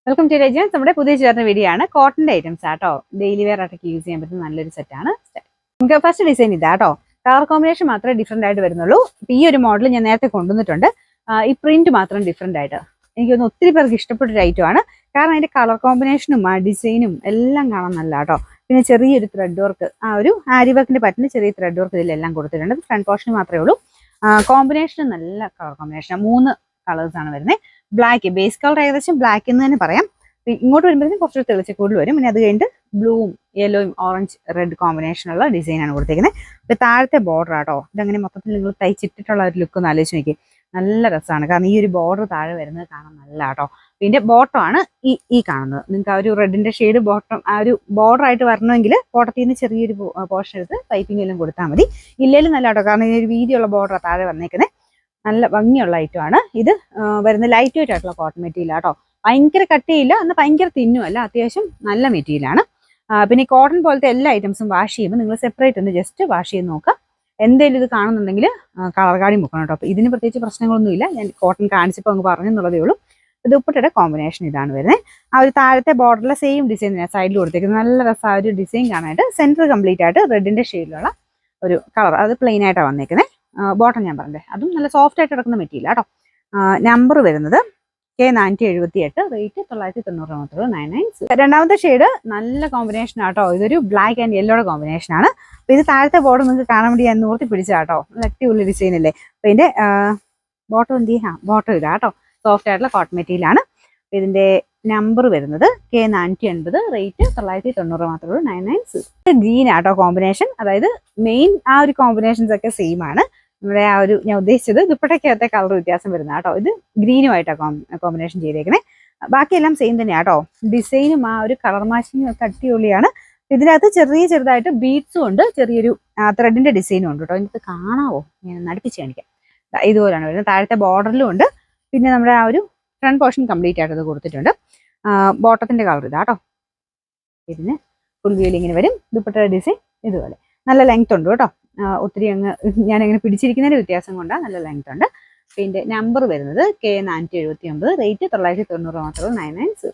Welcome to രജൻസ്. നമ്മുടെ പുതിയ ചേർന്ന വീഡിയോ ആണ്. കോട്ടന്റെ ഐറ്റംസ് ആട്ടോ. ഡെയിലി വെയർ ആയിട്ടൊക്കെ യൂസ് ചെയ്യാൻ പറ്റുന്ന നല്ലൊരു സെറ്റാണ്. നമുക്ക് ഫസ്റ്റ് ഡിസൈൻ ഇതാട്ടോ. കളർ കോമ്പിനേഷൻ മാത്രമേ ഡിഫറെന്റ് ആയിട്ട് വരുന്നുള്ളൂ. ഈ ഒരു മോഡൽ ഞാൻ നേരത്തെ കൊണ്ടുവന്നിട്ടുണ്ട്. ഈ പ്രിന്റ് മാത്രം ഡിഫറെന്റ് ആയിട്ട് എനിക്കൊന്ന് ഒത്തിരി പേർക്ക് ഇഷ്ടപ്പെട്ട ഒരു ഐറ്റം ആണ്. കാരണം അതിന്റെ കളർ കോമ്പിനേഷനും ആ ഡിസൈനും എല്ലാം കാണാൻ നല്ല കേട്ടോ. പിന്നെ ചെറിയൊരു ത്രെഡ് വർക്ക്, ആ ഒരു ആരി വർക്കിന്റെ പറ്റുന്ന ചെറിയ ത്രെഡ് വർക്ക് ഇതിലെല്ലാം കൊടുത്തിട്ടുണ്ട്. ഫ്രണ്ട് പോർഷൻ മാത്രമേ ഉള്ളൂ. കോമ്പിനേഷൻ നല്ല കളർ കോമ്പിനേഷൻ, 3 കളേഴ്സ് ആണ് വരുന്നത്. ബ്ലാക്ക് ബേസ് കളർ ഏകദേശം ബ്ലാക്ക് എന്ന് തന്നെ പറയാം. ഇങ്ങോട്ട് വരുമ്പോഴത്തേക്കും കുറച്ച് തെളിച്ച കൂടുതൽ വരും. പിന്നെ അത് കഴിഞ്ഞിട്ട് ബ്ലൂവും യെല്ലോയും ഓറഞ്ച് റെഡ് കോമ്പിനേഷനുള്ള ഡിസൈനാണ് കൊടുത്തേക്കുന്നത്. അപ്പോൾ താഴത്തെ ബോർഡർ ആട്ടോ. ഇതങ്ങനെ മൊത്തത്തിൽ നിങ്ങൾ തയ്ച്ചിട്ടിട്ടുള്ള ഒരു ലുക്ക് ഒന്ന് ആലോചിച്ച് നോക്കി. നല്ല രസമാണ്. കാരണം ഈ ഒരു ബോർഡർ താഴെ വരുന്നത് കാണാൻ നല്ല കേട്ടോ. പിന്നെ ബോട്ടം ആണ് ഈ കാണുന്നത്. നിങ്ങൾക്ക് ആ ഒരു റെഡിന്റെ ഷെയ്ഡ് ബോട്ടം ആ ഒരു ബോർഡർ ആയിട്ട് വരണമെങ്കിൽ ബോട്ടത്തിൽ നിന്ന് ചെറിയൊരു പോർഷൻ എടുത്ത് പൈപ്പിംഗ് എല്ലാം കൊടുത്താൽ മതി. ഇല്ലെങ്കിലും നല്ല കേട്ടോ. കാരണം ഈ ഒരു വീതിയുള്ള ബോർഡർ താഴെ വന്നേക്കുന്നത്. നല്ല ഭംഗിയുള്ള ഐറ്റമാണ് ഇത്. വരുന്ന ലൈറ്റ് വെയിറ്റ് ആയിട്ടുള്ള കോട്ടൺ മെറ്റീരിയൽ ആട്ടോ. ഭയങ്കര കട്ടിയില്ല, എന്നാൽ ഭയങ്കര തിന്നും അല്ല, അത്യാവശ്യം നല്ല മെറ്റീരിയലാണ്. പിന്നെ ഈ കോട്ടൺ പോലത്തെ എല്ലാ ഐറ്റംസും വാഷ് ചെയ്യുമ്പോൾ നിങ്ങൾ സെപ്പറേറ്റ് ഒന്ന് ജസ്റ്റ് വാഷ് ചെയ്ത് നോക്കുക. എന്തെങ്കിലും ഇത് കാണുന്നുണ്ടെങ്കിൽ കളർ കാർഡിൽ മുക്കണം കേട്ടോ. അപ്പോൾ ഇതിന് പ്രത്യേകിച്ച് പ്രശ്നങ്ങളൊന്നുമില്ല. ഞാൻ കോട്ടൺ കാണിച്ചപ്പോൾ അങ്ങ് പറഞ്ഞെന്നുള്ളതേ ഉള്ളൂ. ദുപ്പട്ടയുടെ കോമ്പിനേഷൻ ഇതാണ് വരുന്നത്. ആ ഒരു താഴത്തെ ബോർഡറിലെ സെയിം ഡിസൈൻ ഞാൻ സൈഡിൽ കൊടുത്തേക്കുന്നത്. നല്ല രസം ആ ഒരു ഡിസൈൻ കാണാനായിട്ട്. സെൻറ്റർ കംപ്ലീറ്റ് ആയിട്ട് റെഡിന്റെ ഷെയ്ഡിലുള്ള ഒരു കളർ, അത് പ്ലെയിൻ ആയിട്ടാണ് വന്നേക്കുന്നത്. ബോട്ടം ഞാൻ പറഞ്ഞത് അതും നല്ല സോഫ്റ്റ് ആയിട്ട് കിടക്കുന്ന മെറ്റീരിയൽ കേട്ടോ. നമ്പർ വരുന്നത് K478, റേറ്റ് 990 മാത്രമേ. 99. രണ്ടാമത്തെ ഷെയ്ഡ് നല്ല കോമ്പിനേഷൻ ആട്ടോ. ഇതൊരു ബ്ലാക്ക് ആൻഡ് യെല്ലോയുടെ കോമ്പിനേഷൻ ആണ്. അപ്പോൾ ഇത് താഴത്തെ ബോർഡർ നിങ്ങൾക്ക് കാണാൻ വേണ്ടി ഞാൻ നൂർത്തി പിടിച്ചാട്ടോ. നല്ല അടിപൊളി ഡിസൈൻ അല്ലേ. അപ്പോൾ ഇതിന്റെ ബോട്ടം എന്ത് ചെയ്യാം, ബോട്ടം ഇതാ കേട്ടോ. സോഫ്റ്റ് ആയിട്ടുള്ള കോട്ടൺ മെറ്റീരിയൽ ആണ്. ഇതിന്റെ നമ്പർ വരുന്നത് K480, റേറ്റ് 990 മാത്രമേ. 996. ഗ്രീൻ ആട്ടോ കോമ്പിനേഷൻ. അതായത് മെയിൻ ആ ഒരു കോമ്പിനേഷൻസ് ഒക്കെ സെയിം ആണ്. നമ്മുടെ ആ ഒരു ഞാൻ ഉദ്ദേശിച്ചത് ദുപ്പട്ടയ്ക്കകത്തെ കളർ വ്യത്യാസം വരുന്ന കേട്ടോ. ഇത് ഗ്രീനുമായിട്ടാണ് കോമ്പിനേഷൻ ചെയ്തേക്കുന്നത്. ബാക്കിയെല്ലാം സെയിം തന്നെയാണ് കേട്ടോ. ഡിസൈനും ആ ഒരു കളർ മാച്ചിങ്ങും ഒക്കെ അടിപൊളിയാണ്. ഇതിനകത്ത് ചെറുതായിട്ട് ബീഡ്സും ഉണ്ട്, ചെറിയൊരു ത്രെഡിന്റെ ഡിസൈനും ഉണ്ട് കേട്ടോ. എനിക്ക് കാണാവോ, ഞാൻ നടിപ്പിച്ച് കാണിക്കാം. ഇതുപോലെയാണ് വരുന്നത്. താഴത്തെ ബോർഡറിലും ഉണ്ട്. പിന്നെ നമ്മുടെ ആ ഒരു ഫ്രണ്ട് പോർഷൻ കംപ്ലീറ്റ് ആയിട്ട് അത് കൊടുത്തിട്ടുണ്ട്. ബോട്ടത്തിന്റെ കളർ ഇതാ കേട്ടോ. ഇതിന് ഫുൾ വ്യൂ ഇങ്ങനെ വരും. ദുപ്പട്ടയുടെ ഡിസൈൻ ഇതുപോലെ. നല്ല ലെങ്ത് ഉണ്ട് കേട്ടോ. ഒത്തിരി അങ്ങ് ഞാനങ്ങനെ പിടിച്ചിരിക്കുന്നതിന്റെ വ്യത്യാസം കൊണ്ടാണ്. നല്ല ലെങ്ത് ഉണ്ട്. പിന്നെ നമ്പർ വരുന്നത് K479, റേറ്റ് 990 മാത്രമേ. 996.